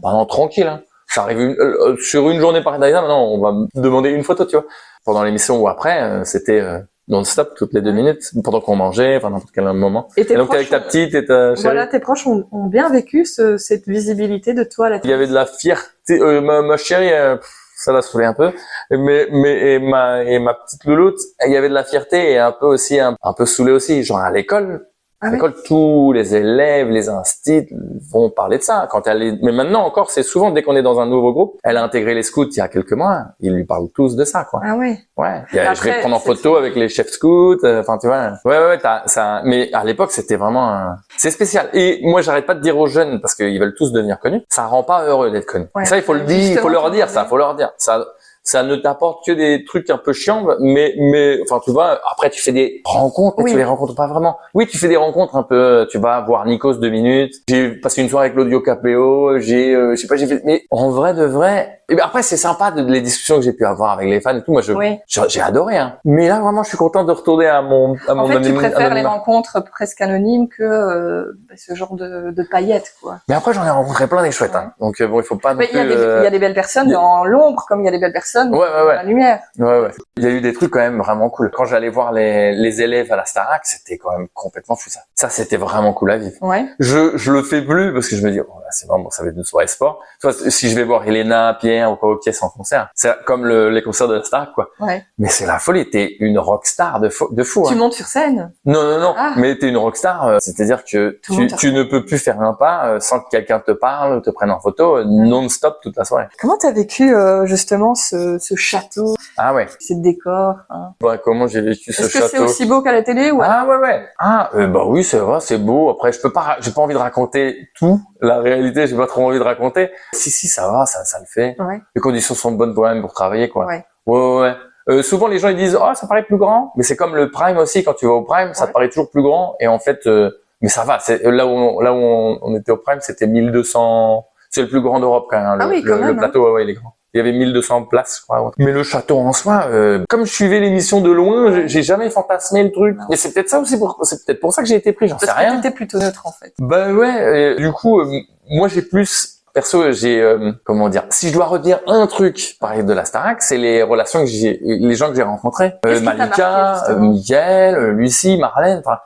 Maintenant, tranquille. Hein. Ça arrive sur une journée Paris d'Aïsa. Maintenant, on va me demander une photo, tu vois. Pendant l'émission ou après, c'était non-stop, toutes les 2 minutes, pendant qu'on mangeait, enfin n'importe quel moment. Et donc avec ta petite et ta chérie. Voilà, tes proches ont bien vécu cette visibilité de toi à la télé. Il y avait de la fierté. Ma chérie, ça l'a saoulé un peu, mais ma petite louloute, il y avait de la fierté et un peu aussi un peu saoulé aussi. Genre à l'école. À l'école, tous les élèves, les instits vont parler de ça. Mais maintenant encore, c'est souvent dès qu'on est dans un nouveau groupe. Elle a intégré les scouts il y a quelques mois. Ils lui parlent tous de ça, quoi. Ah oui. Ouais. Je vais prendre en photo avec les chefs scouts. Enfin, tu vois. Ouais. Ça. Mais à l'époque, c'était vraiment. C'est spécial. Et moi, j'arrête pas de dire aux jeunes parce qu'ils veulent tous devenir connus. Ça rend pas heureux d'être connu. Ouais. Ça, il faut le dire. Il faut leur dire ça. Faut leur dire ça. Ça ne t'apporte que des trucs un peu chiants, mais, enfin, tu vois, après, tu fais des rencontres, mais tu les rencontres pas vraiment. Oui, tu fais des rencontres un peu, tu vas voir Nikos 2 minutes. J'ai passé une soirée avec l'Audio KPO, je sais pas, mais en vrai de vrai, et bien après, c'est sympa les discussions que j'ai pu avoir avec les fans et tout. Moi, j'ai adoré, hein. Mais là, vraiment, je suis content de retourner à mon En fait, tu préfères les rencontres presque anonymes que, ce genre de paillettes, quoi. Mais après, j'en ai rencontré plein des chouettes, hein. Donc, bon, il faut pas non plus... Il y a des belles personnes dans l'ombre, comme il y a des belles personnes dans la lumière. Ouais. Il y a eu des trucs quand même vraiment cool. Quand j'allais voir les élèves à la Starac, c'était quand même complètement fou, ça. Ça, c'était vraiment cool à vivre. Ouais. Je le fais plus parce que je me dis, oh, là, c'est vraiment, ça va être une soirée sport. Tu vois, si je vais voir Elena, Pierre ou quoi, pièce en concert, c'est comme les concerts de la Starac, quoi. Ouais. Mais c'est la folie. T'es une rockstar de fou. Tu hein. montes sur scène? Non. Mais t'es une rockstar. C'est-à-dire que tu ne peux plus faire un pas sans que quelqu'un te parle, te prenne en photo non-stop toute la soirée. Comment t'as vécu justement ce château? Ah ouais. Ces décors. Hein. Comment j'ai vécu ce château? Est-ce que c'est aussi beau qu'à la télé ou Ah ouais. Bah oui, c'est vrai, c'est beau. Après, j'ai pas envie de raconter tout. La réalité, j'ai pas trop envie de raconter. Si, ça va, ça le fait. Ouais. Les conditions sont bonnes pour même pour travailler, quoi. Ouais. Souvent, les gens ils disent, oh, ça paraît plus grand. Mais c'est comme le Prime aussi. Quand tu vas au Prime, ça te paraît toujours plus grand. Et en fait, mais ça va. C'est là où on était au Prime, c'était 1200. C'est le plus grand d'Europe quand même. Le plateau, ouais, il est grand. Il y avait 1200 places, je crois. Mais le château en soi, comme je suivais l'émission de loin, j'ai jamais fantasmé le truc. Mais c'est peut-être ça aussi, c'est peut-être pour ça que j'ai été pris, j'en sais rien. Parce que t'étais plutôt neutre, en fait. Bah ouais, du coup, moi j'ai plus, perso, comment dire, si je dois retenir un truc, pareil de la Starac, c'est les relations les gens que j'ai rencontrés. Malika, Miguel, Lucie, Marlène, enfin,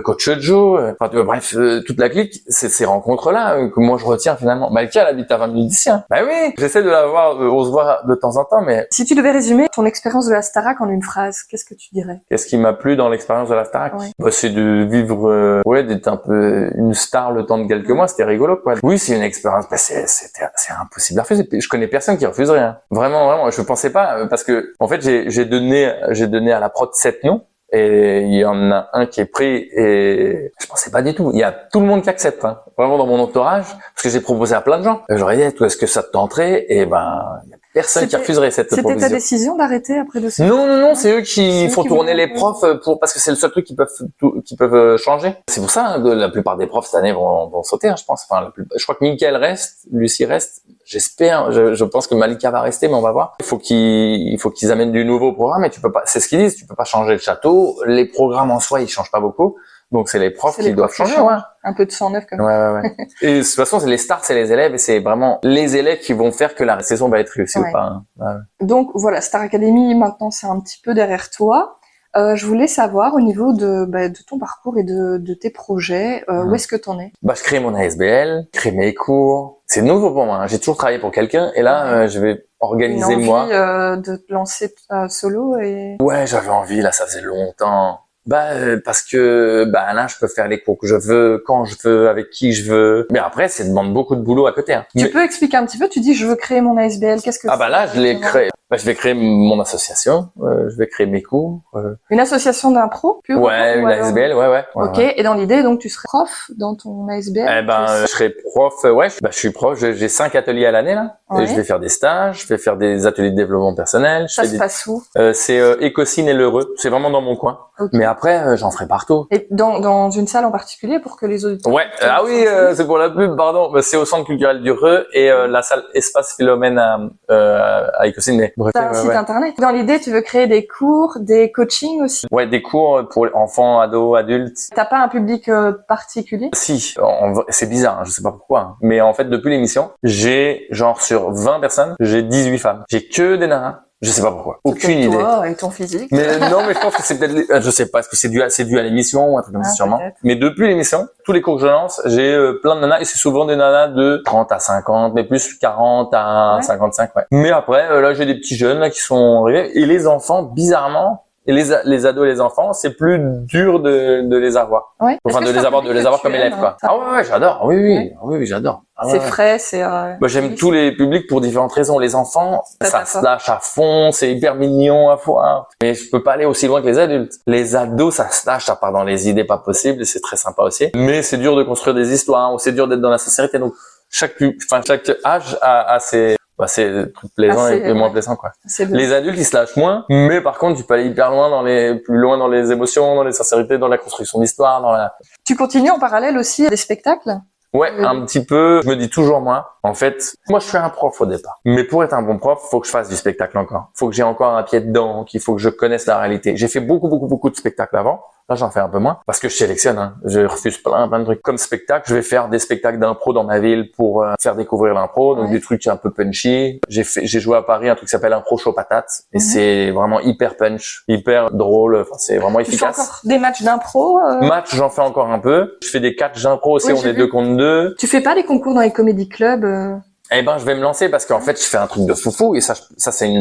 Coach Joe, bref, toute la clique, c'est ces rencontres-là que moi je retiens finalement. Malika, elle habite à 20 minutes d'ici. Bah oui, j'essaie de la voir, on se voit de temps en temps, mais... Si tu devais résumer ton expérience de la Starac en une phrase, qu'est-ce que tu dirais? Qu'est-ce qui m'a plu dans l'expérience de la Starac? Bah, c'est de vivre, d'être un peu une star le temps de quelques mois, c'était rigolo, quoi. Oui, c'est une expérience, c'est impossible à refuser. Je connais personne qui refuserait, hein. Vraiment, je pensais pas, parce que, en fait, j'ai donné à la prod 7 noms. Et il y en a un qui est pris et je pensais pas du tout. Il y a tout le monde qui accepte, hein. Vraiment dans mon entourage, parce que j'ai proposé à plein de gens. J'aurais dit, est-ce que ça te tenterait? Et ben, il y a personne qui refuserait cette proposition. C'était ta décision d'arrêter après 2 semaines? Non, c'est eux qui font tourner les profs parce que c'est le seul truc qui peuvent changer. C'est pour ça que la plupart des profs cette année vont sauter, hein, je pense. Enfin, je crois que Mickaël reste, Lucie reste. J'espère, je pense que Malika va rester, mais on va voir. Il faut qu'ils amènent du nouveau programme et tu peux pas, c'est ce qu'ils disent, tu peux pas changer le château. Les programmes en soi, ils changent pas beaucoup. Donc c'est les profs qui doivent changer, ouais. Un peu de sang neuf, comme ça. Ouais. Et de toute façon, c'est les stars, c'est les élèves et c'est vraiment les élèves qui vont faire que la saison va être réussie ou pas. Hein. Donc voilà, Star Academy, maintenant c'est un petit peu derrière toi. Je voulais savoir au niveau de ton parcours et de tes projets, où est-ce que t'en es? Je crée mon ASBL, crée mes cours. C'est nouveau pour moi, hein. J'ai toujours travaillé pour quelqu'un et là, je vais organiser moi. Une envie de te lancer solo et... Ouais, j'avais envie, là, ça faisait longtemps. Parce que là je peux faire les cours que je veux, quand je veux, avec qui je veux. Mais après, ça demande beaucoup de boulot à côté. Hein. Tu peux expliquer un petit peu? Tu dis je veux créer mon ASBL. Qu'est-ce que là je l'ai créé. Je vais créer mon association. Je vais créer mes cours. Une association d'impro pure? Ouais, une ASBL. Ouais. Ok. Et dans l'idée, donc tu serais prof dans ton ASBL? Je serai prof. Ouais, je suis prof. J'ai 5 ateliers à l'année là. Ouais. Et je vais faire des stages. Je vais faire des ateliers de développement personnel. Ça se passe où? C'est Écosine et l'Heureux. C'est vraiment dans mon coin. Okay. Mais après, j'en ferai partout. Et dans une salle en particulier pour que les auditeurs... Ouais. Ah oui, c'est pour la pub, pardon. C'est au Centre culturel du Reux et la salle Espace Philomène à Écosine. Mais bref, t'as un site internet. Dans l'idée, tu veux créer des cours, des coachings aussi? Ouais, des cours pour enfants, ados, adultes. T'as pas un public particulier? Si, c'est bizarre, hein, je sais pas pourquoi. Hein. Mais en fait, depuis l'émission, j'ai genre sur 20 personnes, j'ai 18 femmes. J'ai que des nanas. Je sais pas pourquoi. Aucune idée. Toi et ton physique. Mais non, mais je pense que c'est peut-être, je sais pas, est-ce que c'est dû à l'émission ou un truc comme ça sûrement. Peut-être. Mais depuis l'émission, tous les cours que je lance, j'ai plein de nanas et c'est souvent des nanas de 30 à 50, mais plus 40 à 55, ouais. Mais après, là, j'ai des petits jeunes là qui sont arrivés et les enfants, bizarrement, et les ados et les enfants, c'est plus dur de les avoir. Ouais. Enfin, de les avoir comme élèves, quoi. Ah ouais, j'adore. Oui, j'adore. Ah ouais, c'est frais, c'est... j'aime tous les publics pour différentes raisons. Les enfants, ça se lâche à fond, c'est hyper mignon à fois. Mais je peux pas aller aussi loin que les adultes. Les ados, ça se lâche, ça part dans les idées pas possibles et c'est très sympa aussi. Mais c'est dur de construire des histoires, ou c'est dur d'être dans la sincérité. Donc, chaque âge a ses... c'est trucs plaisants et moins plaisants, quoi. Les adultes, ils se lâchent moins, mais par contre, tu peux aller hyper loin plus loin dans les émotions, dans les sincérités, dans la construction d'histoire, Tu continues en parallèle aussi des spectacles? Ouais, un petit peu. Je me dis toujours moi. En fait, moi je suis un prof au départ. Mais pour être un bon prof, faut que je fasse du spectacle encore. Faut que j'ai encore un pied dedans, qu'il faut que je connaisse la réalité. J'ai fait beaucoup de spectacles avant. Là, j'en fais un peu moins parce que je sélectionne. Hein. Je refuse plein de trucs. Comme spectacle, je vais faire des spectacles d'impro dans ma ville pour faire découvrir l'impro. Donc des trucs un peu punchy. J'ai joué à Paris un truc qui s'appelle Impro Chaud Patate et c'est vraiment hyper punch, hyper drôle. Enfin, c'est vraiment efficace. Tu fais encore des matchs d'impro? Match, j'en fais encore un peu. Je fais des catchs d'impro aussi. On est 2 contre 2. Tu fais pas des concours dans les comédie clubs? Je vais me lancer parce qu'en fait, je fais un truc de foufou et ça c'est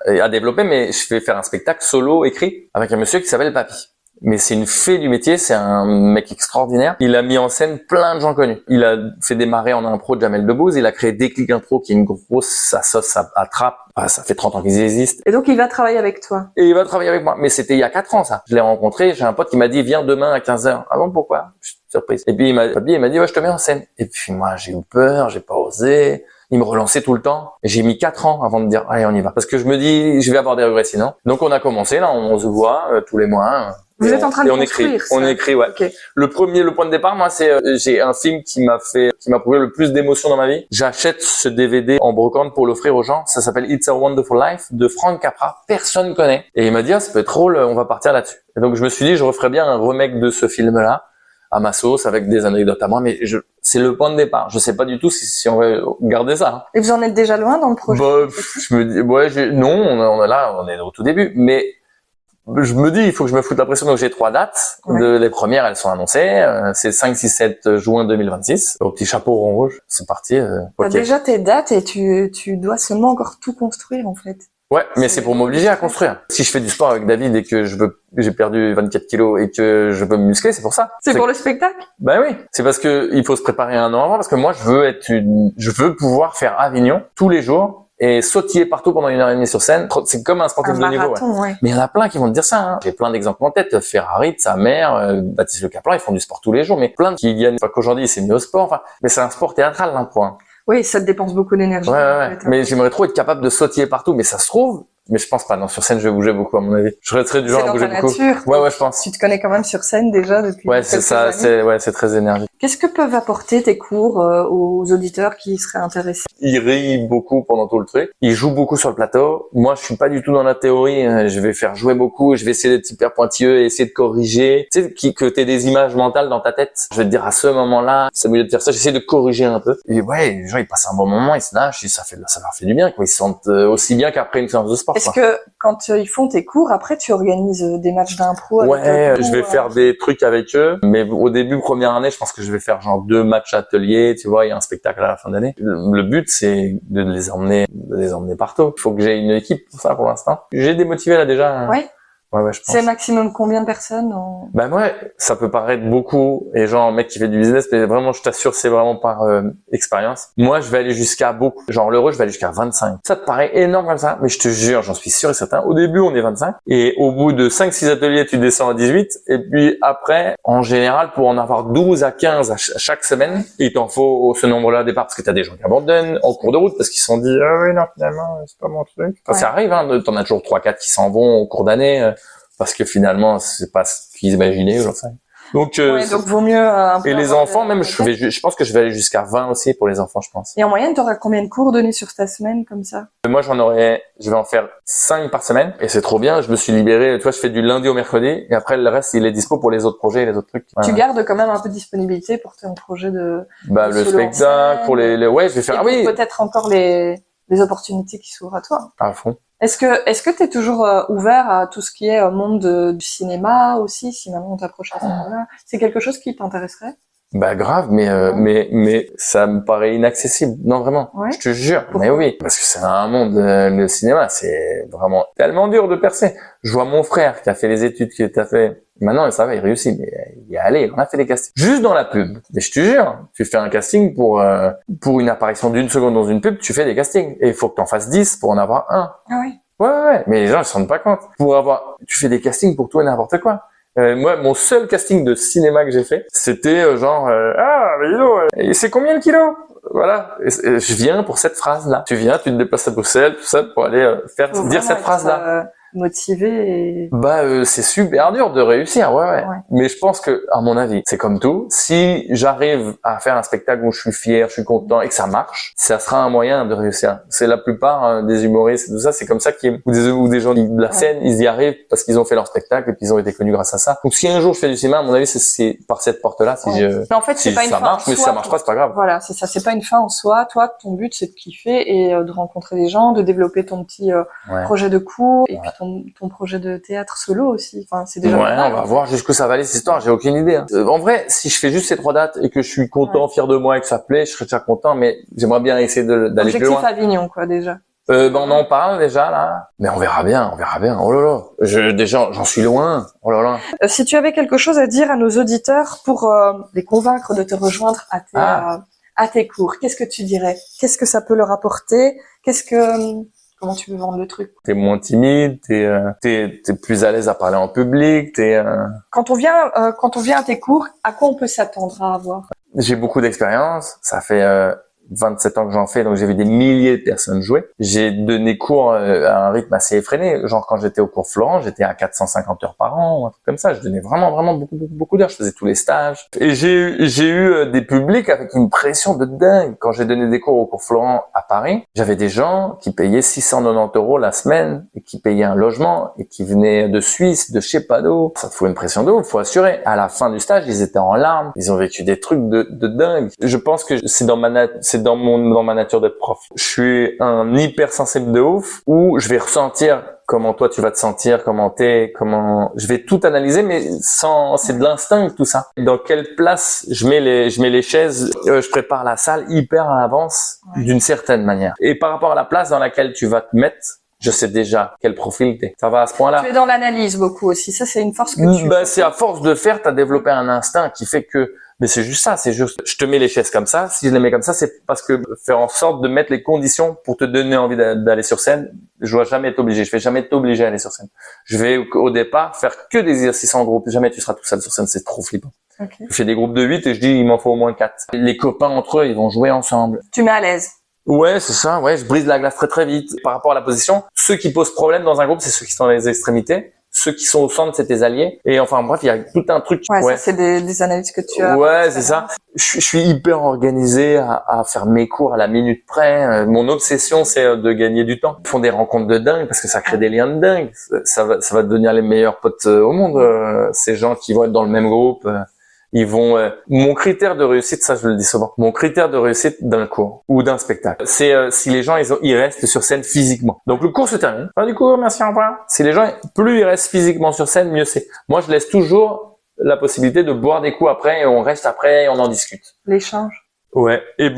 à développer, mais je vais faire un spectacle solo écrit avec un monsieur qui s'appelle Papy. Mais c'est une fée du métier, c'est un mec extraordinaire. Il a mis en scène plein de gens connus. Il a fait démarrer en impro de Jamel Debbouze, il a créé Déclic Impro qui est une grosse sauce à trappe. Ça fait 30 ans qu'ils existent. Et donc il va travailler avec toi? Et il va travailler avec moi. Mais c'était il y a 4 ans ça. Je l'ai rencontré, j'ai un pote qui m'a dit viens demain à 15h. Ah bon, pourquoi? Surprise. Et puis il m'a dit ouais, je te mets en scène. Et puis moi j'ai eu peur, j'ai pas osé. Il me relançait tout le temps. Et j'ai mis 4 ans avant de dire allez on y va. Parce que je me dis je vais avoir des regrets sinon. Donc on a commencé là, on se voit tous les mois. Vous êtes en train de construire ça. On écrit, ouais. Okay. Le point de départ, moi, c'est j'ai un film qui m'a prouvé le plus d'émotions dans ma vie. J'achète ce DVD en brocante pour l'offrir aux gens. Ça s'appelle It's a Wonderful Life de Frank Capra. Personne connaît. Et il m'a dit ça peut être drôle, on va partir là-dessus. Et donc je me suis dit je referais bien un remake de ce film-là à ma sauce avec des anecdotes à moi, mais c'est le point de départ. Je sais pas du tout si on va garder ça. Hein. Et vous en êtes déjà loin dans le projet? Je me dis non, on est au tout début, mais je me dis, il faut que je me foute la pression. Donc, j'ai 3 dates. Les premières, elles sont annoncées. C'est 5, 6, 7 juin 2026. Au petit chapeau rond rouge. C'est parti. T'as déjà tes dates et tu dois seulement encore tout construire, en fait. Ouais, mais c'est pour m'obliger à construire. Si je fais du sport avec David et que j'ai perdu 24 kilos et que je veux me muscler, c'est pour ça. C'est pour le spectacle? Ben oui. C'est parce que il faut se préparer 1 an avant parce que moi, je veux pouvoir faire Avignon tous les jours. Et sautiller partout pendant 1h30 sur scène, c'est comme un sportif de niveau. Ouais. Mais il y en a plein qui vont te dire ça. Hein. J'ai plein d'exemples en tête. Ferrari, sa mère, Baptiste Le Caplin, ils font du sport tous les jours. Mais plein qui gagnent. Enfin, qu'aujourd'hui, c'est mis au sport. Enfin, mais c'est un sport théâtral, l'impro. Hein. Oui, ça te dépense beaucoup d'énergie. Ouais. Mais j'aimerais trop être capable de sautiller partout. Mais ça se trouve. Mais je pense pas. Non, sur scène, je vais bouger beaucoup, à mon avis. Je serais du genre à bouger beaucoup. Ouais, je pense. Tu te connais quand même sur scène déjà depuis. Ouais, c'est ça. C'est très énergique. Qu'est-ce que peuvent apporter tes cours aux auditeurs qui seraient intéressés? Ils rient beaucoup pendant tout le truc. Ils jouent beaucoup sur le plateau. Moi, je suis pas du tout dans la théorie. Je vais faire jouer beaucoup. Je vais essayer d'être hyper pointilleux et essayer de corriger. Tu sais, que t'aies des images mentales dans ta tête. Je vais te dire à ce moment-là, c'est mieux de faire ça. J'essaie de corriger un peu. Et ouais, les gens, ils passent un bon moment, ils se lâchent et ça leur fait du bien, quoi. Ils se sentent aussi bien qu'après une séance de sport. Est-ce que quand ils font tes cours, après tu organises des matchs d'impro? Ouais, je vais faire des trucs avec eux. Mais au début, première année, je pense que je vais faire genre 2 matchs ateliers, tu vois, il y a un spectacle à la fin d'année. Le but, c'est de les emmener partout. Il faut que j'ai une équipe pour ça pour l'instant. J'ai démotivé là déjà. Ouais. Ouais, je pense. C'est maximum combien de personnes Bah moi, ça peut paraître beaucoup, et genre un mec qui fait du business, mais vraiment, je t'assure, c'est vraiment par expérience. Moi, je vais aller jusqu'à beaucoup. Genre l'heureux, je vais aller jusqu'à 25. Ça te paraît énorme comme ça, mais je te jure, j'en suis sûr et certain. Au début, on est 25, et au bout de 5-6 ateliers, tu descends à 18, et puis après, en général, pour en avoir 12 à 15 à chaque semaine, il t'en faut ce nombre-là au départ, parce que t'as des gens qui abandonnent en cours de route, parce qu'ils se sont dit, ah oui, non, finalement, c'est pas mon truc. Enfin, ça arrive, hein, t'en as toujours 3-4 qui s'en vont au cours d'année, parce que finalement c'est pas ce qu'ils imaginaient, j'en sais. Donc vaut mieux et les enfants même je pense que je vais aller jusqu'à 20 aussi pour les enfants, je pense. Et en moyenne, tu auras combien de cours donnés sur ta semaine comme ça? Moi je vais en faire 5 par semaine et c'est trop bien, je me suis libéré, tu vois, je fais du lundi au mercredi et après le reste il est dispo pour les autres projets et les autres trucs. Tu gardes quand même un peu de disponibilité pour ton projet de le spectacle, pour les ouais, je vais faire peut-être encore les opportunités qui s'ouvrent à toi. À fond. Est-ce que t'es toujours ouvert à tout ce qui est monde du cinéma aussi, si maintenant on t'approche à ce moment-là? C'est quelque chose qui t'intéresserait? Bah grave, mais ça me paraît inaccessible. Non, vraiment. Ouais. Je te jure. Pourquoi? Mais oui, parce que c'est un monde, le cinéma, c'est vraiment tellement dur de percer. Je vois mon frère qui a fait les études qu'il a fait. Maintenant, ça va, il réussit. Mais il est allé, on a fait des castings. Juste dans la pub. Mais je te jure, tu fais un casting pour une apparition d'1 seconde dans une pub, tu fais des castings. Et il faut que t'en fasses 10 pour en avoir un. Ah oui. Ouais. Mais les gens, ils se rendent pas compte. Tu fais des castings pour tout et n'importe quoi. Moi, mon seul casting de cinéma que j'ai fait, c'était mais dis c'est combien le kilo? Voilà. Et je viens pour cette phrase-là. Tu viens, tu te déplaces à Bruxelles, tout ça, pour aller dire cette phrase-là. Motivé et... c'est super dur de réussir, ouais. Mais je pense que, à mon avis, c'est comme tout. Si j'arrive à faire un spectacle où je suis fier, je suis content et que ça marche, ça sera un moyen de réussir. C'est la plupart des humoristes et tout ça, c'est comme ça ou des gens de la scène, ils y arrivent parce qu'ils ont fait leur spectacle et puis ils ont été connus grâce à ça. Donc si un jour je fais du cinéma, à mon avis, c'est par cette porte-là. Mais en fait, c'est pas une fin marche, en mais soi, si ça marche pas, c'est pas grave. Voilà, c'est ça. C'est pas une fin en soi. Toi, ton but, c'est de kiffer et de rencontrer des gens, de développer ton petit projet de cours et puis ton projet de théâtre solo aussi. Enfin, c'est déjà on va voir jusqu'où ça va aller cette histoire. J'ai aucune idée. En vrai, si je fais juste ces 3 dates et que je suis content, fier de moi et que ça plaît, je serais déjà content. Mais j'aimerais bien essayer d'aller plus loin. Objectif Avignon, quoi, déjà. On en parle déjà là. Mais on verra bien. Oh là là. Déjà, j'en suis loin. Oh là là. Si tu avais quelque chose à dire à nos auditeurs pour les convaincre de te rejoindre à tes cours, qu'est-ce que tu dirais? Qu'est-ce que ça peut leur apporter? Comment tu veux vendre le truc? T'es moins timide, t'es plus à l'aise à parler en public, Quand on vient à tes cours, à quoi on peut s'attendre à avoir? J'ai beaucoup d'expérience. Ça fait 27 ans que j'en fais, donc j'ai vu des milliers de personnes jouer. J'ai donné cours à un rythme assez effréné. Genre quand j'étais au cours Florent, j'étais à 450 heures par an, un truc comme ça. Je donnais vraiment beaucoup d'heures. Je faisais tous les stages. Et j'ai eu des publics avec une pression de dingue. Quand j'ai donné des cours au cours Florent à Paris, j'avais des gens qui payaient 690 € la semaine et qui payaient un logement et qui venaient de Suisse, de je sais pas d'où. Ça te fout une pression de ouf, faut assurer. À la fin du stage, ils étaient en larmes. Ils ont vécu des trucs de dingue. Je pense que c'est dans ma nature d'être prof. Je suis un hypersensible de ouf où je vais ressentir comment toi tu vas te sentir, je vais tout analyser, mais c'est de l'instinct tout ça. Dans quelle place je mets les chaises, je prépare la salle hyper à l'avance d'une certaine manière. Et par rapport à la place dans laquelle tu vas te mettre, je sais déjà quel profil t'es. Ça va à ce point-là. Tu es dans l'analyse beaucoup aussi. Ça, c'est une force que tu... c'est à force de faire, t'as développé un instinct qui fait que, mais c'est juste ça, je te mets les chaises comme ça. Si je les mets comme ça, c'est parce que faire en sorte de mettre les conditions pour te donner envie d'aller sur scène. Je vais jamais t'obliger. Je vais jamais t'obliger à aller sur scène. Je vais au départ faire que des exercices en groupe. Jamais tu seras tout seul sur scène. C'est trop flippant. Okay. Je fais des groupes de 8 et je dis il m'en faut au moins 4. Les copains entre eux, ils vont jouer ensemble. Tu mets à l'aise. Ouais, c'est ça. Ouais, je brise la glace très vite. Par rapport à la position, ceux qui posent problème dans un groupe, c'est ceux qui sont dans les extrémités. Ceux qui sont au centre, c'est tes alliés. Et enfin, bref, il y a tout un truc. Ouais. Ça, c'est des analyses que tu as. Ouais, c'est ça. Je suis hyper organisé à faire mes cours à la minute près. Mon obsession, c'est de gagner du temps. Ils font des rencontres de dingue parce que ça crée des liens de dingue. Ça va devenir les meilleurs potes au monde. Ces gens qui vont être dans le même groupe. Ils vont. Mon critère de réussite, ça je le dis souvent. Mon critère de réussite d'un cours ou d'un spectacle, c'est si les gens ils restent sur scène physiquement. Donc le cours se termine. Fin du cours, merci, au revoir. Si les gens plus ils restent physiquement sur scène, mieux c'est. Moi je laisse toujours la possibilité de boire des coups après et on reste après et on en discute. L'échange. Ouais, et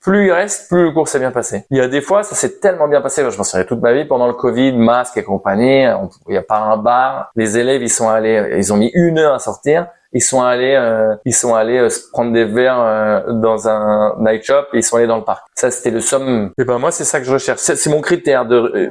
plus il reste, plus le cours s'est bien passé. Il y a des fois, ça s'est tellement bien passé, je m'en souviens toute ma vie, pendant le Covid, masque et compagnie, il n'y a pas un bar, les élèves, ils ont mis 1 heure à sortir, ils sont allés se prendre des verres dans un night shop et ils sont allés dans le parc. Ça, c'était le summum. Et moi, c'est ça que je recherche. C'est mon critère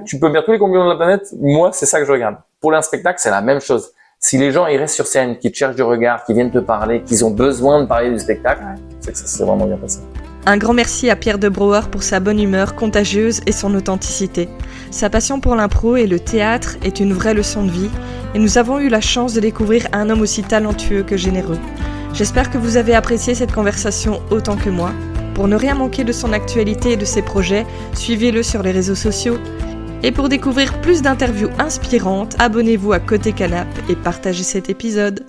tu peux mettre tous les compliants de la planète, moi, c'est ça que je regarde. Pour un spectacle, c'est la même chose. Si les gens, ils restent sur scène, qu'ils te cherchent du regard, qu'ils viennent te parler, qu'ils ont besoin de parler du spectacle, c'est que ça s'est vraiment bien passé. Un grand merci à Pierre de Brouwer pour sa bonne humeur contagieuse et son authenticité. Sa passion pour l'impro et le théâtre est une vraie leçon de vie et nous avons eu la chance de découvrir un homme aussi talentueux que généreux. J'espère que vous avez apprécié cette conversation autant que moi. Pour ne rien manquer de son actualité et de ses projets, suivez-le sur les réseaux sociaux. Et pour découvrir plus d'interviews inspirantes, abonnez-vous à Côté Canap et partagez cet épisode.